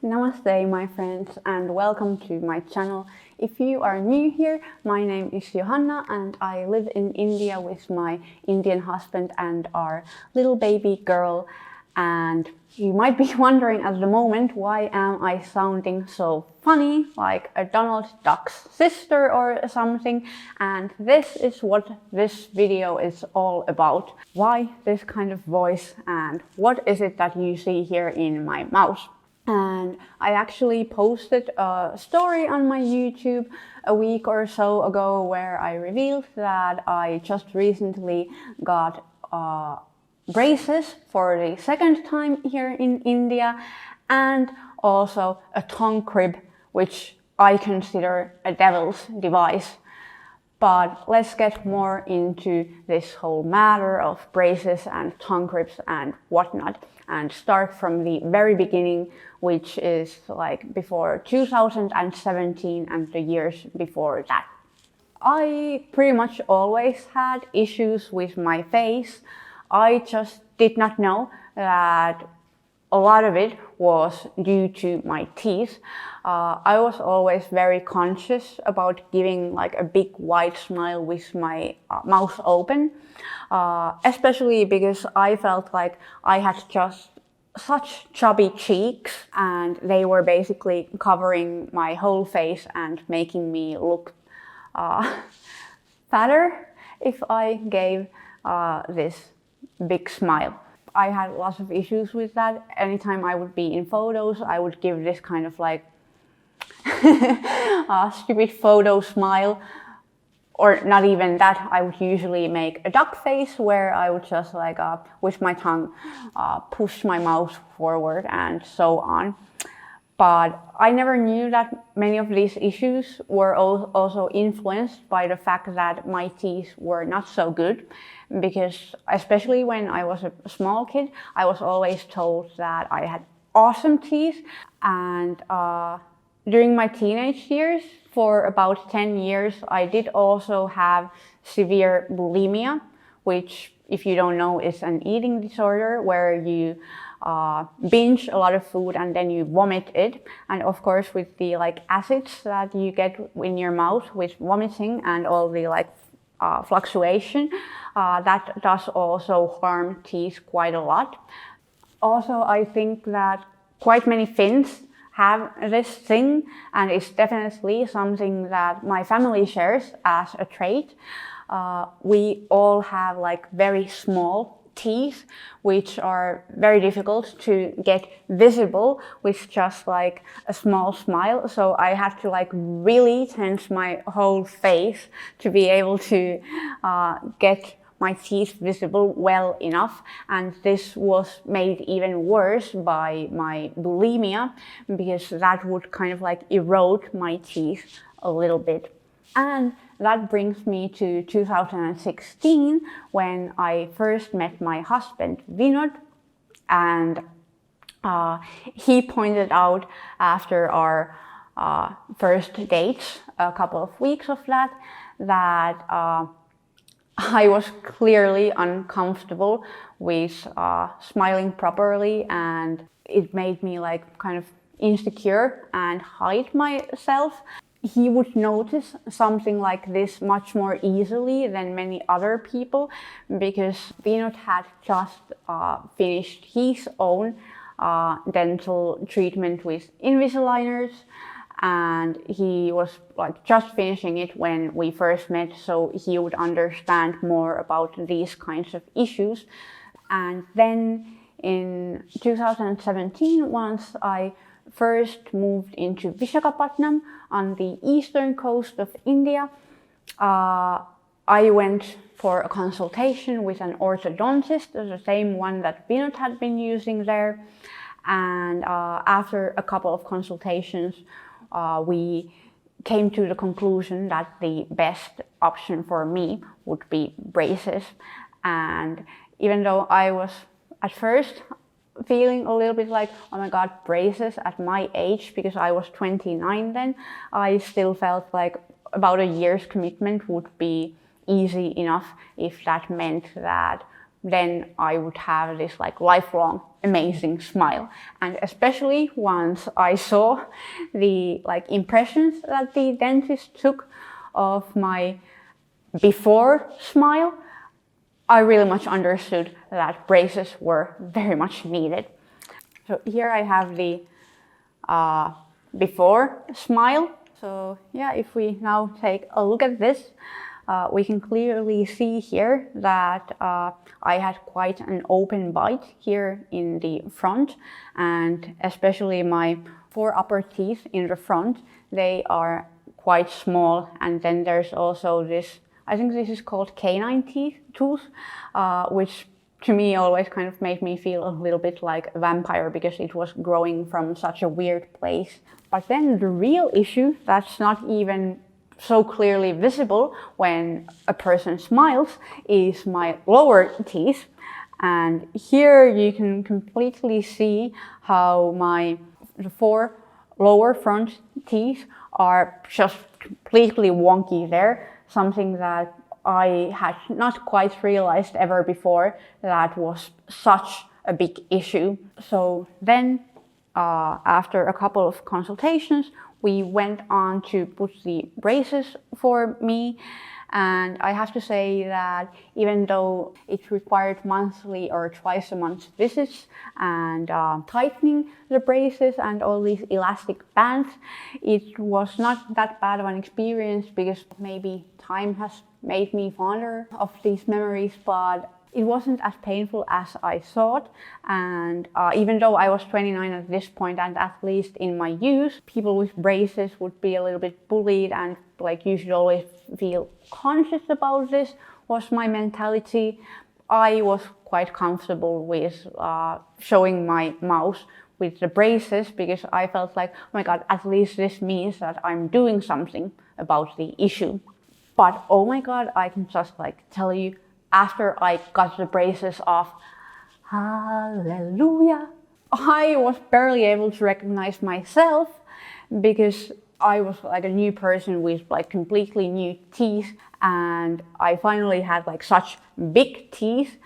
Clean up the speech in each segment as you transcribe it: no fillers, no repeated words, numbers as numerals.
Namaste, my friends, and welcome to my channel. If you are new here, my name is Johanna and I live in India with my Indian husband and our little baby girl. And you might be wondering at the moment, why am I sounding so funny, like a Donald Duck's sister or something? And this is what this video is all about. Why this kind of voice and what is it that you see here in my mouth? And I actually posted a story on my YouTube a week or so ago where I revealed that I just recently got braces for the second time here in India, and also a tongue crib, which I consider a devil's device. But let's get more into this whole matter of braces and tongue cribs and whatnot, and start from the very beginning, which is like before 2017 and the years before that. I pretty much always had issues with my face. I just did not know that a lot of it was due to my teeth. I was always very conscious about giving like a big wide smile with my mouth open, especially because I felt like I had just such chubby cheeks and they were basically covering my whole face and making me look fatter if I gave this big smile. I had lots of issues with that. Anytime I would be in photos, I would give this kind of like stupid photo smile, or not even that. I would usually make a duck face where I would just like with my tongue push my mouth forward and so on. But I never knew that many of these issues were also influenced by the fact that my teeth were not so good, because especially when I was a small kid, I was always told that I had awesome teeth. And during my teenage years, for about 10 years, I did also have severe bulimia, which, if you don't know, is an eating disorder where you binge a lot of food and then you vomit it. And of course, with the like acids that you get in your mouth with vomiting and all the like fluctuation, that does also harm teeth quite a lot. Also, I think that quite many Finns have this thing, and it's definitely something that my family shares as a trait. We all have like very small teeth, which are very difficult to get visible with just like a small smile. So I had to like really tense my whole face to be able to get my teeth visible well enough. And this was made even worse by my bulimia, because that would kind of like erode my teeth a little bit. And that brings me to 2016, when I first met my husband, Vinod. And he pointed out after our first dates, a couple of weeks of that, that I was clearly uncomfortable with smiling properly, and it made me like kind of insecure and hide myself. He would notice something like this much more easily than many other people, because Vinod had just finished his own dental treatment with Invisaligners, and he was like just finishing it when we first met, so he would understand more about these kinds of issues. And then in 2017, once I first moved into Visakhapatnam on the eastern coast of India, I went for a consultation with an orthodontist, the same one that Vinod had been using there. And after a couple of consultations, we came to the conclusion that the best option for me would be braces. And even though I was at first feeling a little bit like, oh my god, braces at my age, because I was 29 then, I still felt like about a year's commitment would be easy enough if that meant that then I would have this like lifelong amazing smile. And especially once I saw the like impressions that the dentist took of my before smile, I really much understood that braces were very much needed. So here I have the before smile. So yeah, if we now take a look at this, we can clearly see here that I had quite an open bite here in the front, and especially my four upper teeth in the front, they are quite small. And then there's also this, I think this is called canine tooth, which to me always kind of made me feel a little bit like a vampire because it was growing from such a weird place. But then the real issue that's not even so clearly visible when a person smiles is my lower teeth. And here you can completely see how the four lower front teeth are just completely wonky there, something that I had not quite realized ever before that was such a big issue. So then after a couple of consultations, we went on to put the braces for me. And I have to say that even though it required monthly or twice a month visits and tightening the braces and all these elastic bands, it was not that bad of an experience because maybe time has made me fonder of these memories, but it wasn't as painful as I thought. And even though I was 29 at this point, and at least in my youth, people with braces would be a little bit bullied and like you should always feel conscious about this, was my mentality. I was quite comfortable with showing my mouth with the braces because I felt like, oh my god, at least this means that I'm doing something about the issue. But oh my god, I can just like tell you, after I got the braces off, hallelujah, I was barely able to recognize myself because I was like a new person with like completely new teeth, and I finally had like such big teeth.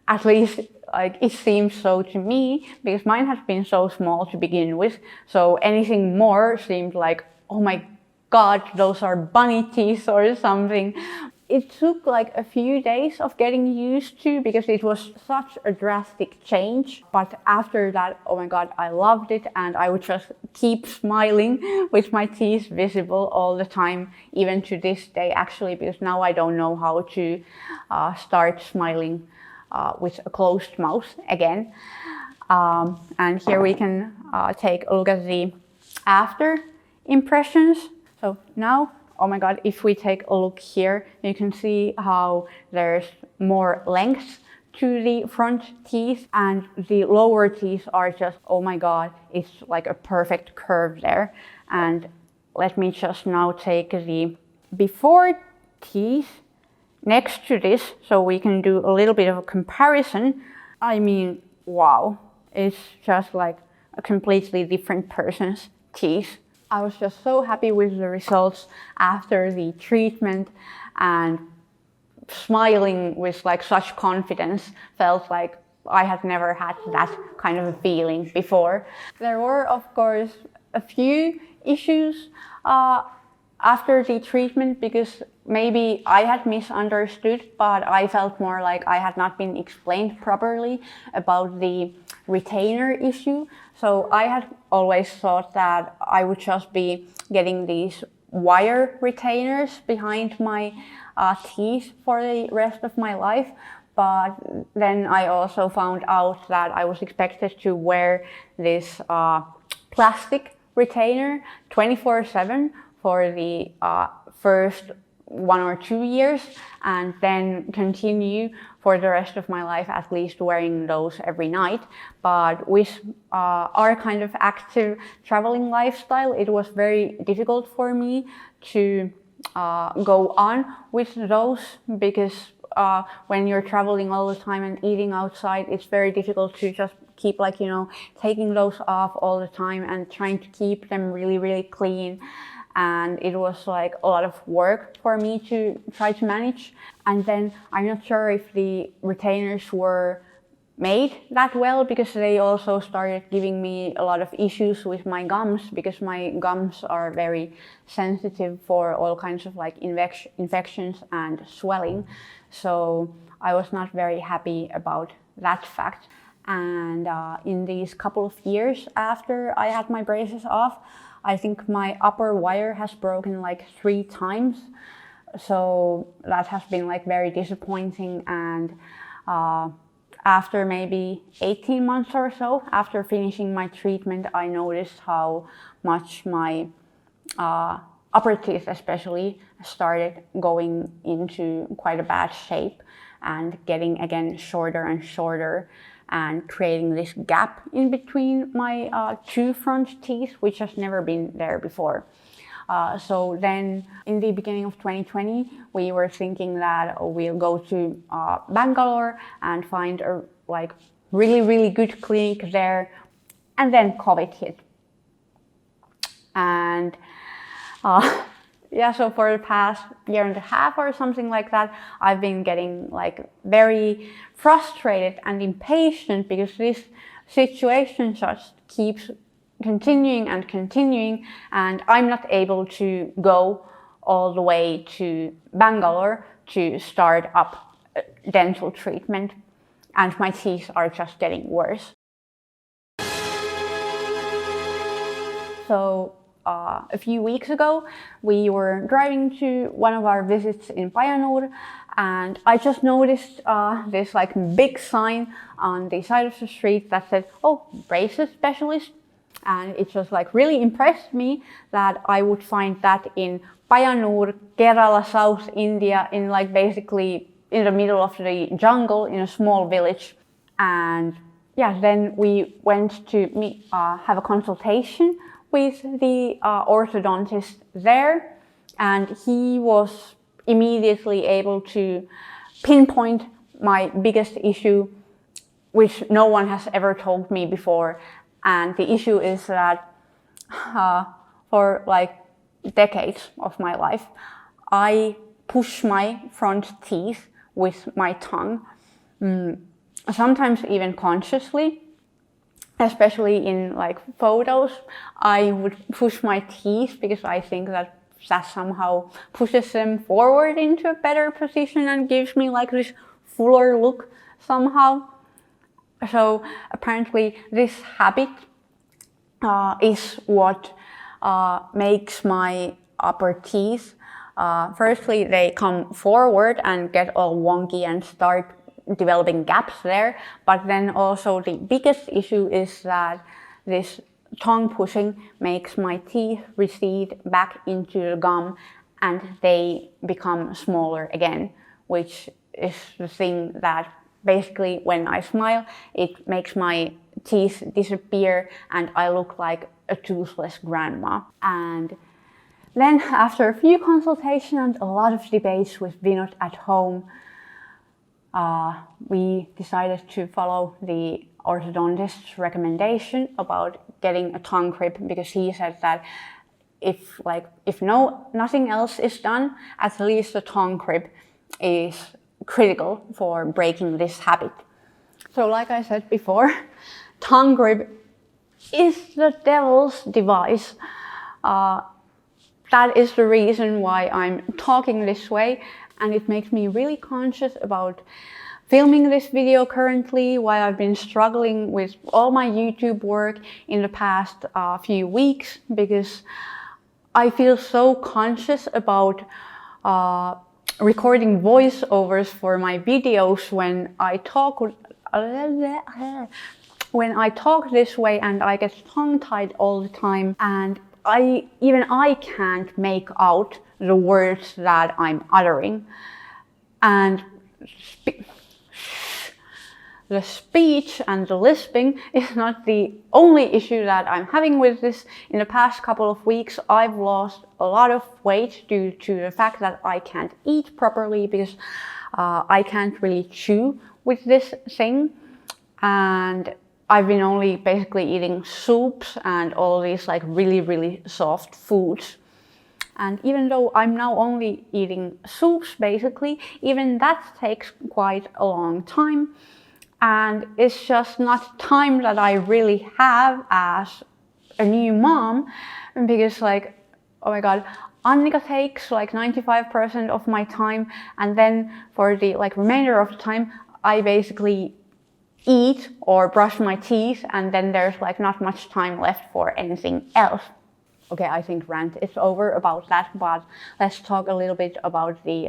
At least like it seems so to me, because mine has been so small to begin with. So anything more seemed like, oh my god, those are bunny teeth or something. It took like a few days of getting used to because it was such a drastic change. But after that, oh my god, I loved it, and I would just keep smiling with my teeth visible all the time, even to this day actually, because now I don't know how to start smiling with a closed mouth again. And here we can take a look at the after impressions. So now, oh my god, if we take a look here, you can see how there's more length to the front teeth, and the lower teeth are just, oh my god, it's like a perfect curve there. And let me just now take the before teeth next to this so we can do a little bit of a comparison. I mean, wow, it's just like a completely different person's teeth. I was just so happy with the results after the treatment, and smiling with like such confidence felt like I had never had that kind of a feeling before. There were of course a few issues after the treatment because maybe I had misunderstood, but I felt more like I had not been explained properly about the retainer issue. So I had always thought that I would just be getting these wire retainers behind my teeth for the rest of my life. But then I also found out that I was expected to wear this plastic retainer 24/7 for the first 1 or 2 years, and then continue for the rest of my life at least wearing those every night. But with our kind of active traveling lifestyle, it was very difficult for me to go on with those because when you're traveling all the time and eating outside, it's very difficult to just keep like, you know, taking those off all the time and trying to keep them really, really clean. and it was like a lot of work for me to try to manage. And then I'm not sure if the retainers were made that well, because they also started giving me a lot of issues with my gums, because my gums are very sensitive for all kinds of like infections and swelling. So I was not very happy about that fact. And in these couple of years after I had my braces off, I think my upper wire has broken like 3 times. So that has been like very disappointing. And after maybe 18 months or so after finishing my treatment, I noticed how much my upper teeth especially started going into quite a bad shape and getting again shorter and shorter, and creating this gap in between my 2 front teeth, which has never been there before. So then in the beginning of 2020, we were thinking that we'll go to Bangalore and find a like really good clinic there. And then COVID hit. And yeah, so for the past 1.5 years or something like that, I've been getting like very frustrated and impatient, because this situation just keeps continuing and continuing, and I'm not able to go all the way to Bangalore to start up dental treatment, and my teeth are just getting worse. So a few weeks ago, we were driving to one of our visits in Payanur, and I just noticed this like big sign on the side of the street that said, "Oh, braces specialist." And it just like really impressed me that I would find that in Payanur, Kerala, South India, in like basically in the middle of the jungle in a small village. And yeah, then we went to have a consultation with the orthodontist there, and he was immediately able to pinpoint my biggest issue, which no one has ever told me before. And the issue is that for like decades of my life, I push my front teeth with my tongue, sometimes even consciously, especially in like photos. I would push my teeth because I think that somehow pushes them forward into a better position and gives me like this fuller look somehow. So apparently this habit is what makes my upper teeth, firstly they come forward and get all wonky and start developing gaps there, but then also the biggest issue is that this tongue pushing makes my teeth recede back into the gum and they become smaller again, which is the thing that basically when I smile, it makes my teeth disappear and I look like a toothless grandma. And then after a few consultations and a lot of debates with Vinod at home, we decided to follow the orthodontist's recommendation about getting a tongue grip, because he said that if nothing else is done, at least the tongue grip is critical for breaking this habit. So like I said before, tongue grip is the devil's device. That is the reason why I'm talking this way, and it makes me really conscious about filming this video currently, while I've been struggling with all my YouTube work in the past few weeks, because I feel so conscious about recording voiceovers for my videos when I talk this way, and I get tongue-tied all the time, and even I can't make out the words that I'm uttering. And the speech and the lisping is not the only issue that I'm having with this. In the past couple of weeks, I've lost a lot of weight due to the fact that I can't eat properly, because I can't really chew with this thing. And I've been only basically eating soups and all these like really soft foods. And even though I'm now only eating soups basically, even that takes quite a long time. And it's just not time that I really have as a new mom, because like, oh my god, Annika takes like 95% of my time, and then for the like remainder of the time I basically eat or brush my teeth, and then there's like not much time left for anything else. Okay, I think rant is over about that, but let's talk a little bit about the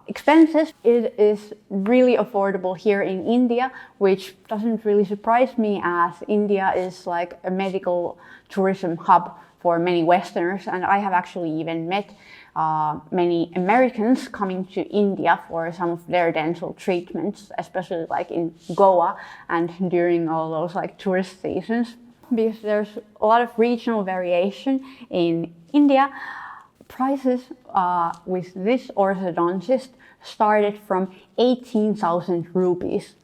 expenses. It is really affordable here in India, which doesn't really surprise me, as India is like a medical tourism hub for many Westerners, and I have actually even met many Americans coming to India for some of their dental treatments, especially like in Goa and during all those like tourist seasons. Because there's a lot of regional variation in India. Prices with this orthodontist started from 18,000 rupees.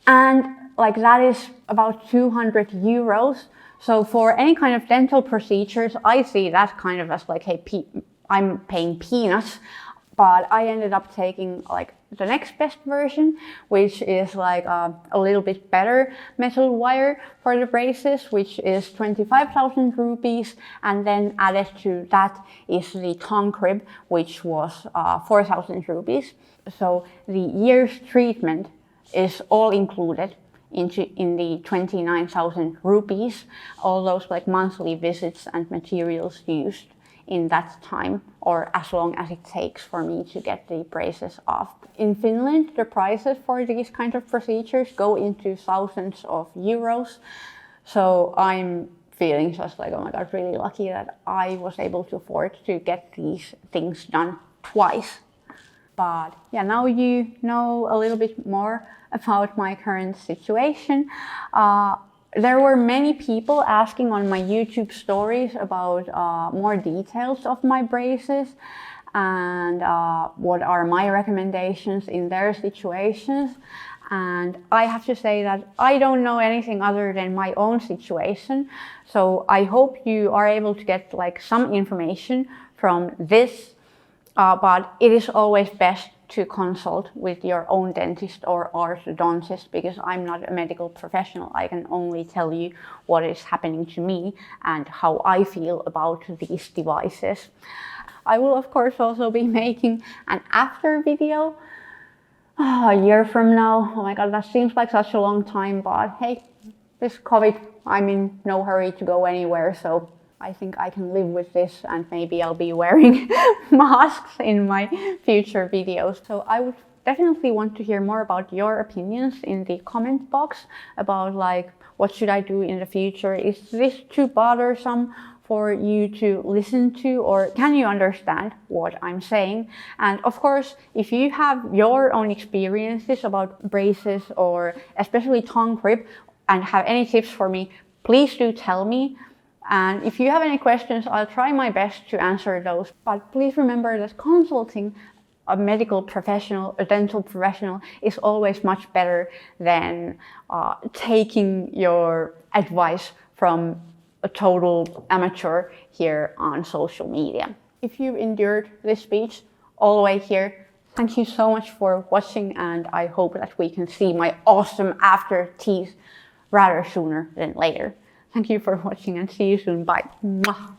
And like that is about 200 euros. So for any kind of dental procedures, I see that kind of as like, hey, I'm paying peanuts. But I ended up taking like the next best version, which is like a little bit better metal wire for the braces, which is 25,000 rupees. And then added to that is the tongue crib, which was 4,000 rupees. So the year's treatment is all included in the 29,000 rupees. All those like monthly visits and materials used in that time, or as long as it takes for me to get the braces off. In Finland, the prices for these kind of procedures go into thousands of euros. So I'm feeling just like, oh my god, really lucky that I was able to afford to get these things done twice. But yeah, now you know a little bit more about my current situation. There were many people asking on my YouTube stories about more details of my braces and what are my recommendations in their situations. And I have to say that I don't know anything other than my own situation. So I hope you are able to get like some information from this, but it is always best to consult with your own dentist or orthodontist, because I'm not a medical professional. I can only tell you what is happening to me and how I feel about these devices. I will of course also be making an after video a year from now. Oh my god, that seems like such a long time, but hey, this COVID, I'm in no hurry to go anywhere, so I think I can live with this, and maybe I'll be wearing masks in my future videos. So I would definitely want to hear more about your opinions in the comment box about like, what should I do in the future? Is this too bothersome for you to listen to, or can you understand what I'm saying? And of course, if you have your own experiences about braces or especially tongue crib and have any tips for me, please do tell me. And if you have any questions, I'll try my best to answer those. But please remember that consulting a medical professional, a dental professional, is always much better than taking your advice from a total amateur here on social media. If you endured this speech all the way here, thank you so much for watching, and I hope that we can see my awesome after teeth rather sooner than later. Thank you for watching and see you soon. Bye. Mwah.